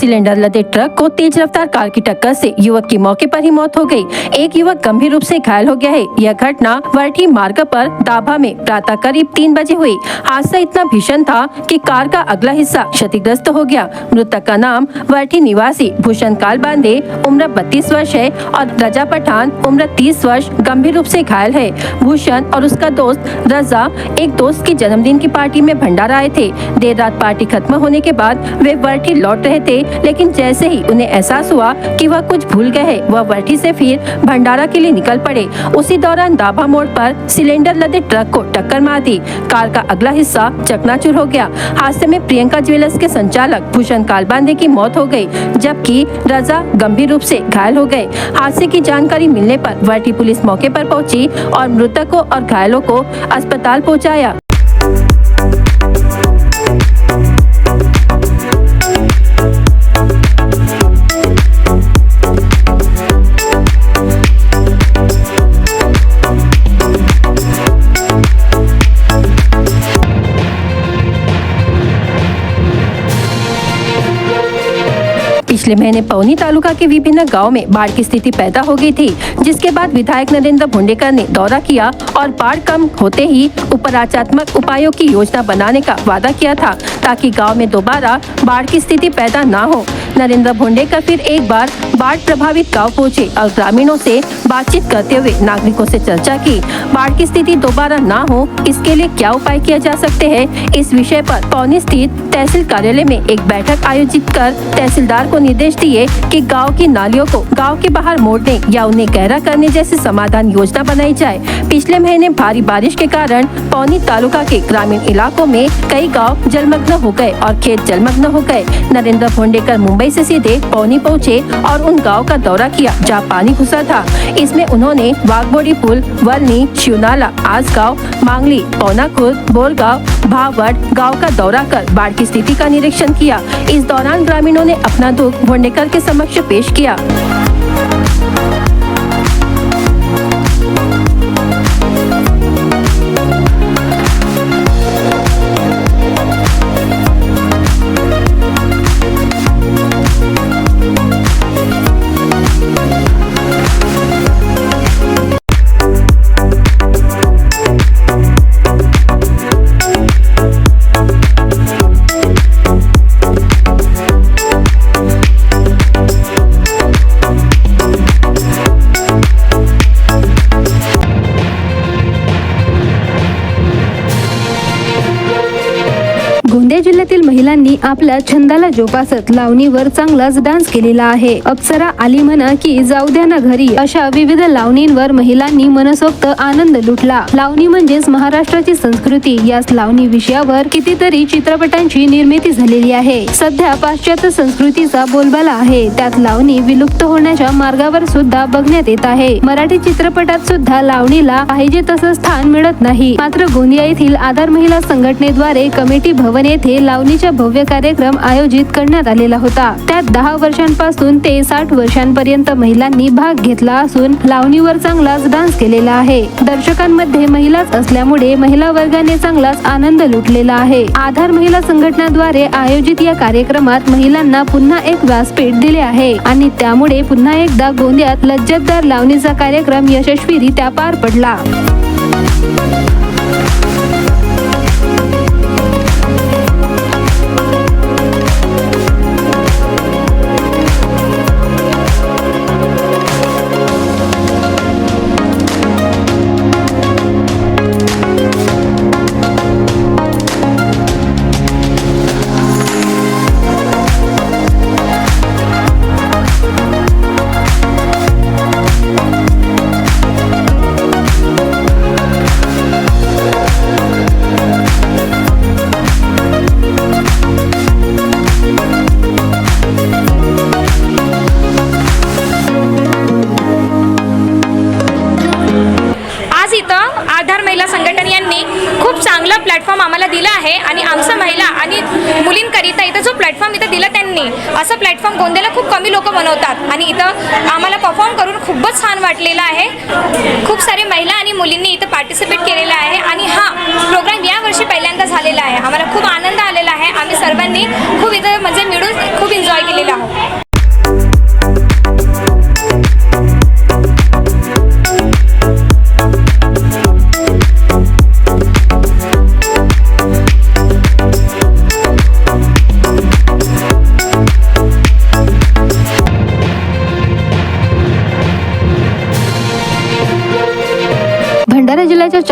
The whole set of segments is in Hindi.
सिलेंडर लदे ट्रक को तेज रफ्तार कार की टक्कर से युवक की मौके पर ही मौत हो गई। एक युवक गंभीर रूप से घायल हो गया है। यह घटना वर्ठी मार्ग पर दाभा में प्रातः करीब 3 बजे हुई। हादसा इतना भीषण था कि कार का अगला हिस्सा क्षतिग्रस्त हो गया। मृतक का नाम वर्ठी निवासी भूषण काल बांदे उम्र 32 वर्ष है और रजा पठान उम्र 30 वर्ष गंभीर रूप से घायल है। भूषण और उसका दोस्त रजा एक दोस्त की जन्मदिन की पार्टी में भंडारा आए थे। देर रात पार्टी खत्म होने के बाद वे वर्ठी लौट रहे थे, लेकिन जैसे ही उन्हें एहसास हुआ कि वह कुछ भूल गए हैं, वह वर्ठी से फिर भंडारा के लिए निकल पड़े। उसी दौरान दाभा मोड़ पर सिलेंडर लदे ट्रक को टक्कर मार दी। कार का अगला हिस्सा चकनाचूर हो गया। हादसे में प्रियंका ज्वेलर्स के संचालक भूषण कालबांदे की मौत हो गई, जबकि रजा गंभीर रूप से घायल हो गए। हादसे की जानकारी मिलने पर वर्ठी पुलिस मौके पर पहुंची और मृतकों और घायलों को अस्पताल पहुंचाया। पिछले महीने पौनी तालुका के विभिन्न गांव में बाढ़ की स्थिति पैदा हो गई थी, जिसके बाद विधायक नरेंद्र भोंडेकर ने दौरा किया और बाढ़ कम होते ही उपचारात्मक उपायों की योजना बनाने का वादा किया था, ताकि गांव में दोबारा बाढ़ की स्थिति पैदा न हो। नरेंद्र भोंडेकर फिर एक बार बाढ़ प्रभावित गांव पहुंचे और ग्रामीणों से बातचीत करते हुए नागरिकों से चर्चा की। बाढ़ की स्थिति दोबारा न हो, इसके लिए क्या उपाय किए जा सकते हैं, इस विषय पर पौनी स्थित तहसील कार्यालय में एक बैठक आयोजित कर तहसीलदार को निर्देश दिए कि गांव की नालियों को गांव के बाहर मोड़ने या उन्हें गहरा करने जैसी समाधान योजना बनाई जाए। पिछले महीने भारी बारिश के कारण पौनी तालुका के ग्रामीण इलाकों में कई गांव जलमग्न हो गए और खेत जलमग्न हो गए। नरेंद्र भोंडेकर मुंबई से सीधे पौनी पहुंचे और उन गांव का दौरा किया जहां पानी घुसा था। इसमें उन्होंने वाघबोड़ी पुल, वलनी, शिवनाला, आसगांव, मांगली, पौनाखुर्द, बोरगांव, भावड़ गांव का दौरा कर बाढ़ की स्थिति का निरीक्षण किया। इस दौरान ग्रामीणों ने अपना दुख भोंडेकर के समक्ष पेश किया। गोंदिया जिल्ह्यातील महिलांनी आपल्या छंदाला जोपासत लावणीवर चांगलाच डान्स केलेला आहे। अप्सरा आली म्हणा की जाऊ द्या ना घरी अशा विविध लावणींवर महिलांनी मनसोक्त आनंद लुटला। लावणी म्हणजेच महाराष्ट्राची संस्कृती। याच लावणी विषयावर कितीतरी चित्रपटांची निर्मिती झालेली आहे। सध्या पाश्चात्य संस्कृतीचा बोलबाला आहे, त्यात लावणी विलुप्त होण्याच्या मार्गावर सुद्धा बघण्यात येत आहे। मराठी चित्रपटात सुद्धा लावणीला पाहिजे तसं स्थान मिळत नाही। मात्र गोंदिया येथील आधार महिला संघटनेद्वारे कमिटी भवन येथे लावणीचा भव्य कार्यक्रम आयोजित करण्यात आलेला होता। त्यात 10 वर्षांपासून ते 60 वर्षांपर्यंत महिलांनी भाग घेतला असून लावणीवर चांगलाच डान्स केलेला आहे। दर्शकांमध्ये महिलाच असल्यामुळे महिला वर्गाने चांगलाच आनंद लुटलेला आहे। आधार महिला संघटनेद्वारे आयोजित या कार्यक्रमात महिलांना पुन्हा एक व्यासपीठ दिले आहे आणि त्यामुळे पुन्हा एकदा गोंदियात लज्जतदार लावणीचा कार्यक्रम यशस्वीरित्या पार पडला। आधार महिला संघटन यांनी खूप चांगला प्लॅटफॉर्म आम्हाला दिला आहे आणि आमचा महिला आणि मुलींकरिता इथं जो प्लॅटफॉर्म इथं दिला त्यांनी, असं प्लॅटफॉर्म गोंदियाला खूप कमी लोक बनवतात आणि इथं आम्हाला परफॉर्म करून खूपच छान वाटलेलं आहे। खूप सारे महिला आणि मुलींनी इथं पार्टिसिपेट केलेला आहे आणि हा प्रोग्राम यावर्षी पहिल्यांदा झालेला आहे। आम्हाला खूप आनंद आलेला आहे। आम्ही सर्वांनी खूप इथं म्हणजे मिळून खूप एन्जॉय केलेला आहे।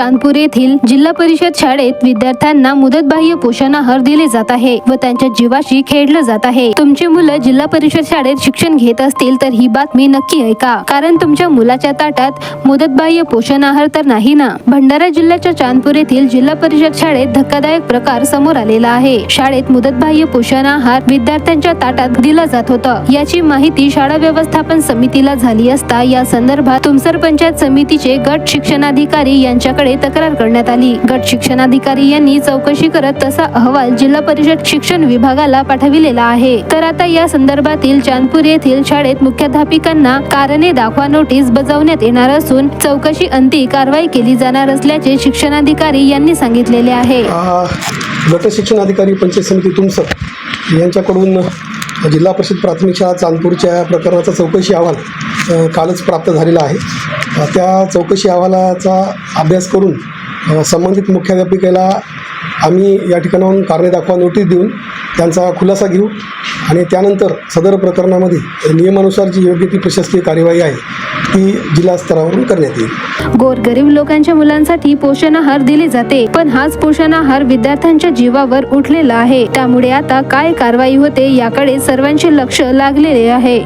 चांदपूर येथील जिल्हा परिषद शाळेत विद्यार्थ्यांना मुदतबाह्य पोषण आहार दिले जात आहे व त्यांच्या जीवाशी खेळलं जात आहे. तुमची मुलं जिल्हा परिषद शाळेत शिक्षण घेत असतील तर ही बातमी नक्की ऐका, कारण तुमच्या मुलाच्या ताटात मुदतबाह्य पोषण आहार तर नाही ना. भंडारा जिल्ह्याच्या चांदपूर येथील जिल्हा परिषद शाळेत धक्कादायक प्रकार समोर आलेला आहे. शाळेत मुदतबाह्य पोषण आहार विद्यार्थ्यांच्या ताटात दिला जात होता. याची माहिती शाळा व्यवस्थापन समितीला झाली असता या संदर्भात तुमसर पंचायत समितीचे गट शिक्षणाधिकारी यांच्याकडे तक्रार करण्यात आली. गट शिक्षणाधिकारी यांनी चौकशी करत तसा अहवाल जिल्हा परिषद शिक्षण विभागाला पाठविलेला आहे. तर आता या संदर्भातील चांदपूर येथील शाळेत मुख्याध्यापिकांना कारणे दाखवा नोटीस बजावण्यात येणार असून चौकशी अंती कारवाई केली जाणार असल्याचे शिक्षणाधिकारी यांनी सांगितलेले आहे. गट शिक्षणाधिकारी पंचायत समिती तुमसर यांच्याकडून जिल्हा परिषद प्राथमिक शाळा चांदपूरच्या प्रकरणाचा चौकशी अहवाल कालच प्राप्त झालेला आहे. त्या चौकशी अहवालाचा अभ्यास करून संबंधित मुख्याध्यापिकेला आम्ही या ठिकाणाहून कारणे दाखवा नोटीस देऊन त्यांचा खुलासा घेऊ आणि त्यानंतर सदर प्रकरणामध्ये नियमानुसार जी योग्य ती प्रशासकीय कार्यवाही आहे ती जिल्हा स्तरावरून करण्यात येईल. गोरगरीब लोकांच्या मुलांसाठी पोषण आहार दिले जाते, पण हाच पोषण आहार विद्यार्थ्यांच्या जीवावर उठलेला आहे. त्यामुळे आता काय कारवाई होते याकडे सर्वांचे लक्ष लागलेले आहे.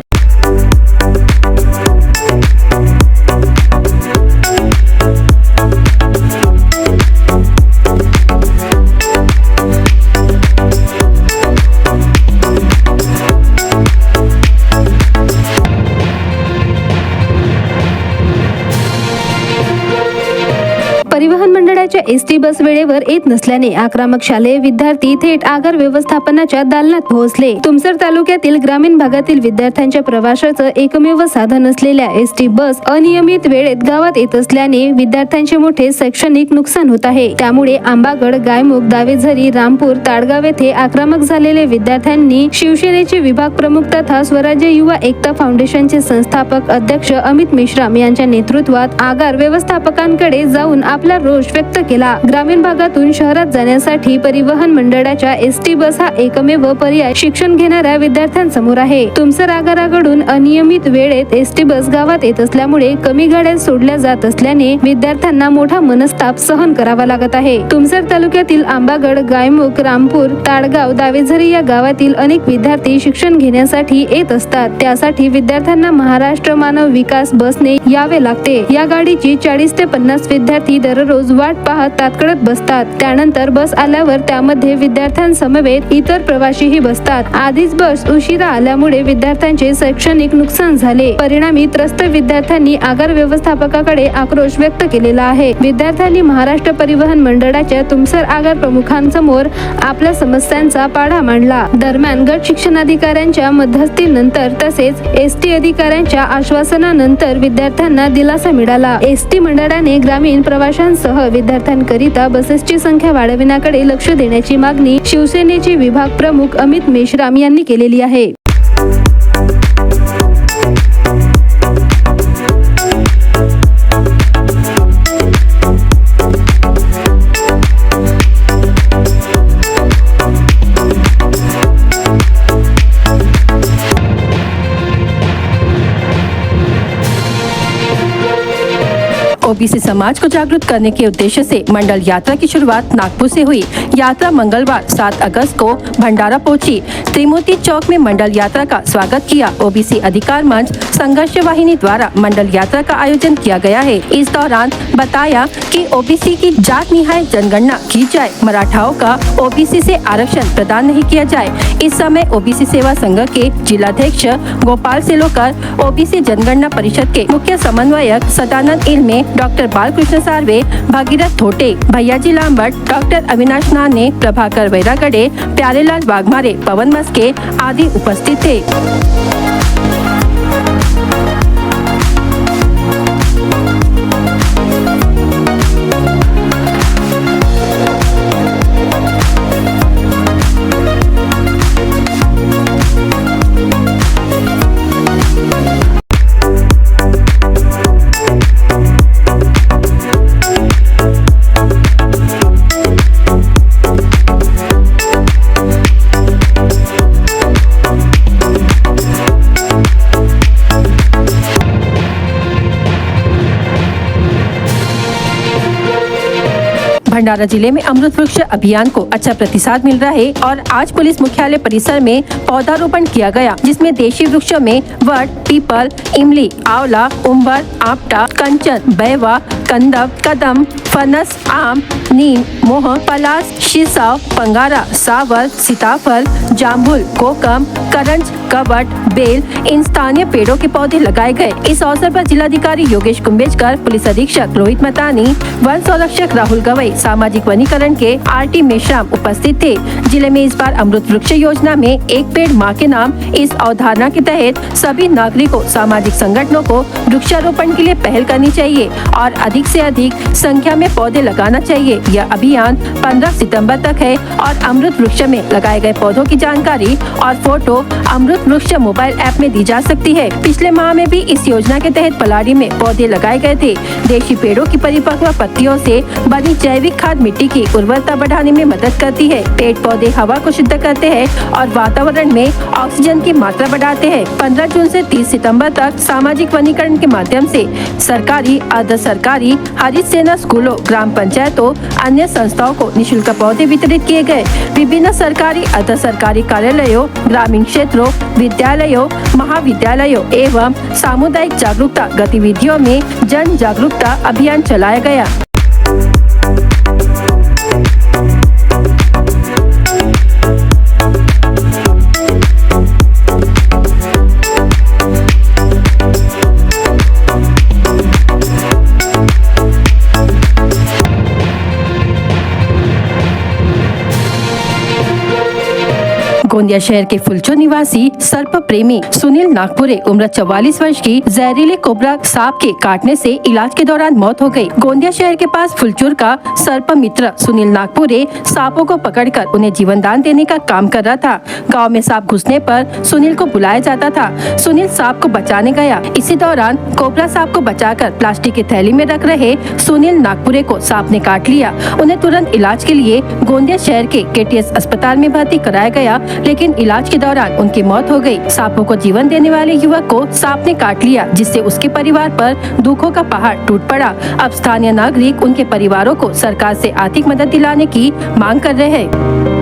परिवहन मंडळाच्या एसटी बस वेळेवर येत नसल्याने आक्रमक शालेय विद्यार्थी थेट आगार व्यवस्थापनाच्या दालनात पोहोचले. तुमसर तालुक्यातील ग्रामीण भागातील विद्यार्थ्यांच्या प्रवासाचं एकमेव साधन असलेल्या एसटी बस अनियमित वेळेत गावात येत असल्याने विद्यार्थ्यांचे मोठे शैक्षणिक नुकसान होत आहे. त्यामुळे आंबागड, गायमुख, दावेझरी, रामपूर, ताडगाव येथे आक्रमक झालेले विद्यार्थ्यांनी शिवसेनेचे विभाग प्रमुख तथा स्वराज्य युवा एकता फाउंडेशनचे संस्थापक अध्यक्ष अमित मेश्राम यांच्या नेतृत्वात आगार व्यवस्थापकांकडे जाऊन आपला रोष व्यक्त केला. ग्रामीण भागातून शहरात जाण्यासाठी परिवहन मंडळाच्या एसटी बस हा एकमेव पर्याय शिक्षण घेणाऱ्या विद्यार्थ्यांसमोर आहे. तुमसर आगाराकडून अनियमित वेळेत एसटी बस गावात येत असल्यामुळे कमी गाड्या सोडल्या जात असल्याने विद्यार्थ्यांना मोठा मनस्ताप सहन करावा लागत आहे. तुमसर तालुक्यातील आंबागड, गायमुख, रामपूर, ताडगाव, दावेझरी या गावातील अनेक विद्यार्थी शिक्षण घेण्यासाठी येत असतात. त्यासाठी विद्यार्थ्यांना महाराष्ट्र मानव विकास बसने यावे लागते. या गाडीची 40 ते 50 विद्यार्थी दररोज वाट पाहत तात्कळत बसतात. त्यानंतर बस आल्यावर त्यामध्ये विद्यार्थ्यांसमवेत इतर प्रवाशीही बसतात. आधीच बस उशिरा आल्यामुळे विद्यार्थ्यांचे शैक्षणिक नुकसान झाले. परिणामी त्रस्त विद्यार्थ्यांनी आगार व्यवस्थापकाकडे आक्रोश व्यक्त केलेला आहे. विद्यार्थ्यांनी महाराष्ट्र परिवहन मंडळाच्या तुमसर आगार प्रमुखांसमोर आपल्या समस्यांचा पाढा मांडला. दरम्यान गट शिक्षणाधिकाऱ्यांच्या मध्यस्थीनंतर तसेच एसटी अधिकाऱ्यांच्या आश्वासनानंतर विद्यार्थ्यांना दिलासा मिळाला. एसटी मंडळाने ग्रामीण प्रवाशांसह विद्यार्थ्यांकरिता बसेसची संख्या वाढविण्याकडे लक्ष देण्याची मागणी शिवसेनेचे विभाग प्रमुख अमित मेश्राम यांनी केलेली आहे. ओबीसी समाज को जागरूक करने के उद्देश्य से मंडल यात्रा की शुरुआत नागपुर से हुई। यात्रा मंगलवार 7 अगस्त को भंडारा पहुंची। त्रिमूर्ति चौक में मंडल यात्रा का स्वागत किया। ओबीसी अधिकार मंच संघर्ष वाहिनी द्वारा मंडल यात्रा का आयोजन किया गया है। इस दौरान बताया कि ओबीसी की जात निहाय जनगणना की जाए, मराठाओं का ओबीसी से आरक्षण प्रदान नहीं किया जाए। इस समय ओबीसी सेवा संघ के जिलाध्यक्ष गोपाल सेलोकर, ओबीसी जनगणना परिषद के मुख्य समन्वयक सदानंद इल्मे, डॉक्टर बालकृष्ण सार्वे, भागीरथ थोटे, भैयाजी लांबट, डॉक्टर अविनाश नाने, प्रभाकर वैरागड़े, प्यारेलाल वाघमारे, पवन मस्के आदि उपस्थित थे। भंडारा जिले में अमृत वृक्ष अभियान को अच्छा प्रतिसाद मिल रहा है और आज पुलिस मुख्यालय परिसर में पौधारोपण किया गया, जिसमें देशी वृक्षों में वट, पीपल, इमली, आंवला, उम्बर, आपटा, कंचन, बैवा, कंदव, कदम, फनस, आम, नीम, मोह, पलास, शीसाव, पंगारा, सावर, सीताफल, जामुन, कोकम, करंज, कवट, बेल इन स्थानीय पेड़ों के पौधे लगाए गए। इस अवसर पर जिलाधिकारी योगेश कुंभेजकर, पुलिस अधीक्षक रोहित मतानी, वन संरक्षक राहुल गवई, सामाजिक वनीकरण के आरटी मेश्राम उपस्थित थे। जिले में इस बार अमृत वृक्ष योजना में एक पेड़ माँ के नाम इस अवधारणा के तहत सभी नागरिकों, सामाजिक संगठनों को वृक्षारोपण के लिए पहल करनी चाहिए और अधिक से अधिक संख्या में पौधे लगाना चाहिए। यह अभियान 15 सितंबर तक है और अमृत वृक्ष में लगाए गए पौधों की जानकारी और फोटो अमृत वृक्ष मोबाइल ऐप में दी जा सकती है। पिछले माह में भी इस योजना के तहत पलाड़ी में पौधे लगाए गए थे। देशी पेड़ों की परिपक्व पत्तियों से बनी जैविक खाद मिट्टी की उर्वरता बढ़ाने में मदद करती है। पेड़ पौधे हवा को शुद्ध करते हैं और वातावरण में ऑक्सीजन की मात्रा बढ़ाते हैं। 15 जून से 30 सितंबर तक सामाजिक वनीकरण के माध्यम से सरकारी, अर्ध सरकारी, हरित सेना स्कूलों, ग्राम पंचायतों, अन्य संस्थाओं को निःशुल्क पौधे वितरित किए गए। विभिन्न सरकारी, अर्ध सरकारी कार्यालयों, ग्रामीण क्षेत्रों, विद्यालयों, महाविद्यालयों एवं सामुदायिक जागरूकता गतिविधियों में जन जागरूकता अभियान चलाया गया। गोंदिया शहर के फुलचो निवासी सर्प प्रेमी सुनील नागपुरे उम्र 44 वर्ष की जहरीले कोबरा सांप के काटने से इलाज के दौरान मौत हो गई। गोंदिया शहर के पास फुलचुर का सर्प मित्र सुनील नागपुरे सांपों को पकड़कर उन्हें जीवन दान देने का काम कर रहा था। गांव में सांप घुसने पर सुनील को बुलाया जाता था। सुनील सांप को बचाने गया। इसी दौरान कोबरा सांप को बचाकर प्लास्टिक की थैली में रख रहे सुनील नागपुरे को सांप ने काट लिया। उन्हें तुरंत इलाज के लिए गोंदिया शहर के केटीएस अस्पताल में भर्ती कराया गया, लेकिन इलाज के दौरान उनकी मौत हो गई। सांपों को जीवन देने वाले युवक को सांप ने काट लिया, जिससे उसके परिवार पर दुखों का पहाड़ टूट पड़ा। अब स्थानीय नागरिक उनके परिवारों को सरकार से आर्थिक मदद दिलाने की मांग कर रहे हैं।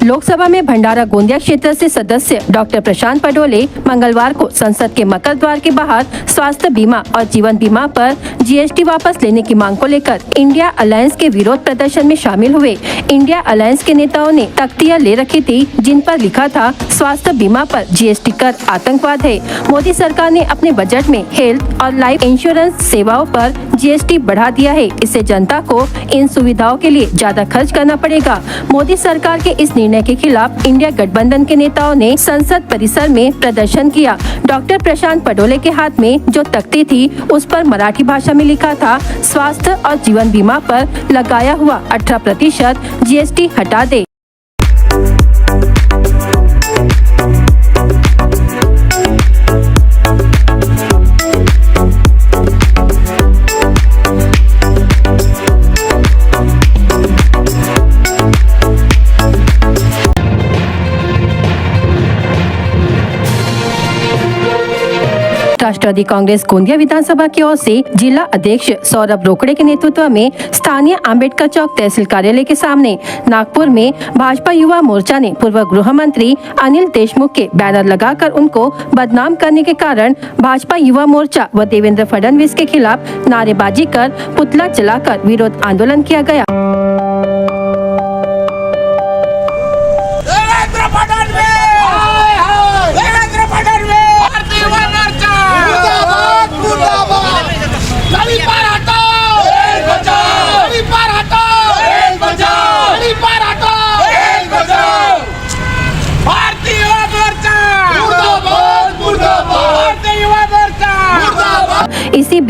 लोकसभा में भंडारा गोंदिया क्षेत्र से सदस्य डॉक्टर प्रशांत पडोले मंगलवार को संसद के मकर द्वार के बाहर स्वास्थ्य बीमा और जीवन बीमा पर जीएसटी वापस लेने की मांग को लेकर इंडिया अलायंस के विरोध प्रदर्शन में शामिल हुए। इंडिया अलायंस के नेताओं ने तख्तियां ले रखी थी, जिन पर लिखा था स्वास्थ्य बीमा पर जीएसटी कर आतंकवाद है। मोदी सरकार ने अपने बजट में हेल्थ और लाइफ इंश्योरेंस सेवाओं पर जीएसटी बढ़ा दिया है। इससे जनता को इन सुविधाओं के लिए ज्यादा खर्च करना पड़ेगा। मोदी सरकार के इस निर्णय के खिलाफ इंडिया गठबंधन के नेताओं ने संसद परिसर में प्रदर्शन किया। डॉक्टर प्रशांत पडोले के हाथ में जो तख्ती थी, उस पर मराठी भाषा में लिखा था, स्वास्थ्य और जीवन बीमा पर लगाया हुआ 18% जीएसटी हटा दे। राष्ट्रवादी कांग्रेस गोंदिया विधानसभा की ओर से जिला अध्यक्ष सौरभ रोकड़े के नेतृत्व में स्थानीय अंबेडकर चौक तहसील कार्यालय के सामने नागपुर में भाजपा युवा मोर्चा ने पूर्व गृह मंत्री अनिल देशमुख के बैनर लगाकर उनको बदनाम करने के कारण भाजपा युवा मोर्चा व देवेंद्र फडणवीस के खिलाफ नारेबाजी कर पुतला जलाकर विरोध आंदोलन किया गया।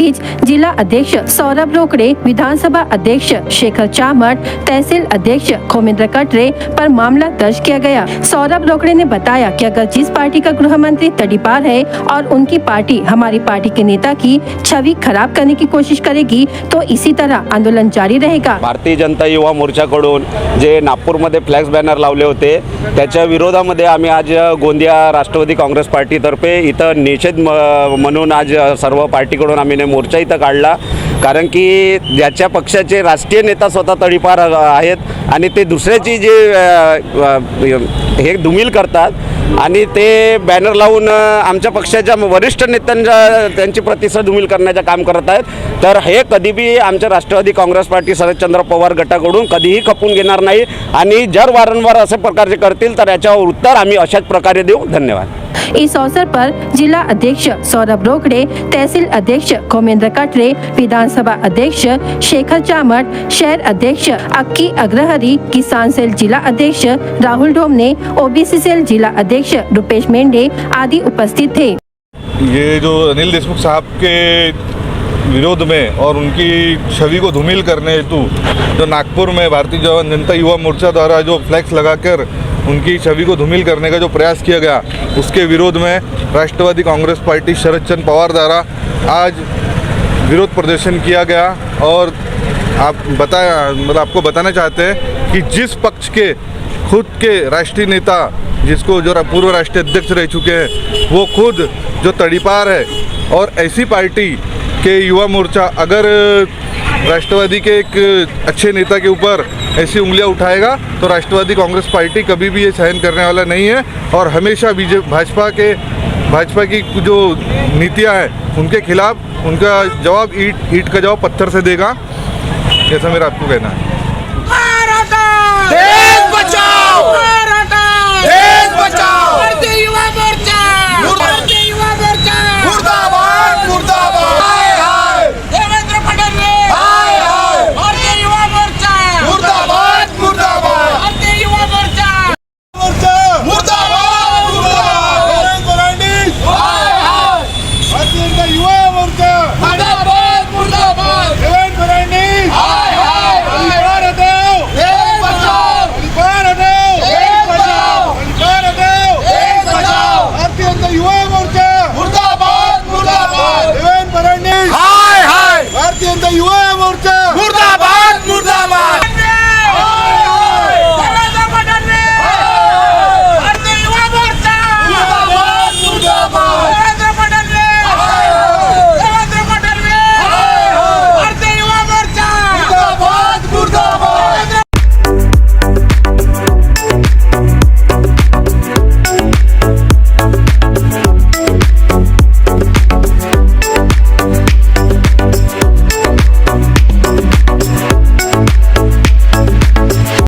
बीच जिला अध्यक्ष सौरभ रोकड़े, विधानसभा अध्यक्ष शेखर चामट, तहसील अध्यक्ष खोमेंद्र कटरे पर मामला दर्ज किया गया। सौरभ रोकड़े ने बताया कि अगर जिस पार्टी का गृह मंत्री तड़ीपार है और उनकी पार्टी हमारी पार्टी के नेता की छवि खराब करने की कोशिश करेगी तो इसी तरह आंदोलन जारी रहेगा। भारतीय जनता युवा मोर्चाकडून जे नागपूरमध्ये फ्लॅक्स बॅनर लावले होते त्याच्या विरोधामध्ये आम्ही आज गोंदिया राष्ट्रवादी काँग्रेस पार्टीतर्फे इथं निषेध म्हणून आज सर्व पार्टीकडून आम्ही मोर्चा इथं काढला। कारण की ज्याच्या पक्षाचे राष्ट्रीय नेता स्वतः तडीपार आहेत आणि ते दुसऱ्याची जे हे धुमील करतात आणि ते बॅनर लावून आमच्या पक्षाच्या वरिष्ठ नेत्यांच्या त्यांची प्रतिष्ठा धुमील करण्याचं काम करत आहेत। तर हे कधी भी आमच्या राष्ट्रवादी काँग्रेस पार्टी शरदचंद्र पवार गटाकडून कधीही खपून घेणार नाही आणि जर वारंवार असे प्रकारचे करतील तर याच्यावर उत्तर आम्ही अशाच प्रकारे देऊ। धन्यवाद। इस अवसर पर जिला अध्यक्ष सौरभ रोकड़े, तहसील अध्यक्ष खोमेंद्र कटरे, विधानसभा अध्यक्ष शेखर चामट, शहर अध्यक्ष अक्की अग्रहरी, किसान सेल जिला अध्यक्ष राहुल ढोमने, ओबीसी सेल जिला अध्यक्ष रुपेश मेंढे आदि उपस्थित थे। ये जो अनिल देशमुख साहब के विरोध में और उनकी छवि को धूमिल करने हेतु जो नागपुर में भारतीय जनता युवा मोर्चा द्वारा जो फ्लैक्स लगाकर उनकी छवि को धूमिल करने का जो प्रयास किया गया उसके विरोध में राष्ट्रवादी कांग्रेस पार्टी शरदचंद्र पवार द्वारा आज विरोध प्रदर्शन किया गया। और आपको बताना चाहते हैं कि जिस पक्ष के खुद के राष्ट्रीय नेता जिसको जो पूर्व राष्ट्रीय अध्यक्ष रह चुके हैं वो खुद जो तड़ीपार है और ऐसी पार्टी के युवा मोर्चा अगर राष्ट्रवादी के एक अच्छे नेता के ऊपर ऐसी उंगलियां उठाएगा तो राष्ट्रवादी कांग्रेस पार्टी कभी भी ये सहन करने वाला नहीं है और हमेशा भाजपा की जो नीतियां हैं उनके खिलाफ उनका जवाब ईंट का जवाब पत्थर से देगा। ऐसा मेरा आपको कहना है।